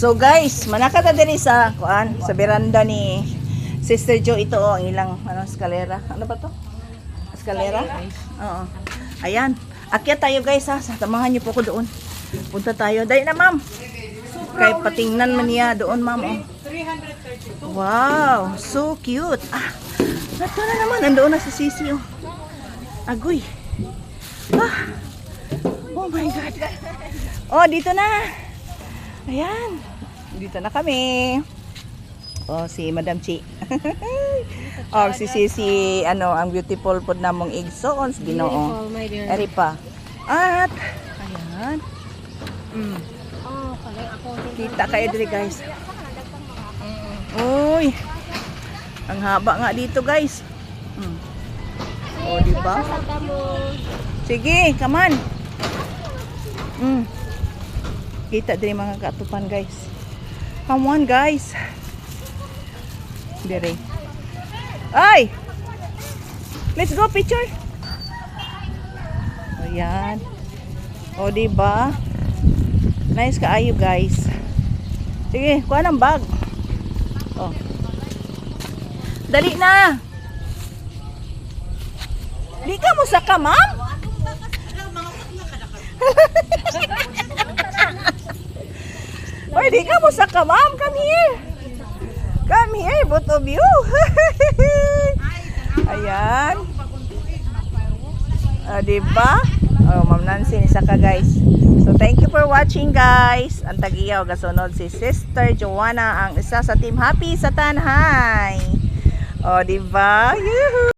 So guys, manakata diri sa kuan, sa beranda ni Sister Jo ito ang ilang eskalera. Ano ba to? Eskalera? Oo. Ayan. Akyat tayo guys ha. Samahan niyo po ko doon. Punta tayo. Dahil na ma'am. Kay patingnan man niya doon ma'am. Oh. 332. Wow, so cute. Nato na naman. Nandoon na si Sisi. Oh. Agoy. Oh my God. Oh, dito na. Ayan. Dito na kami. Oh, si Madam Chi. Oh, si Sisi, ang beautiful pod namong igsoons, Ginoo. Eri pa. At, ayan. Kita kayo dito, guys. Uy. Ang haba nga dito, guys. Oh, di ba? Sige, come on. Kita din mga katupan, guys. Come on, guys. Dire. Ay! Let's go picture. Ayan. O, diba? Nice kaayo, guys. Sige, kuha ng bag. Oh. Dali na. Di ka mo saka, ma'am? Oy, di ka mo saka, ma'am. Come here. Come here, both of you. Ayan. Diba? Oh, Ma'am Nancy, isa ka guys. So, thank you for watching guys. Ang tagiyaw, gasunod si Sister Joanna, ang isa sa Team Happy sa Tanhay. Oh, diba? Yuhu!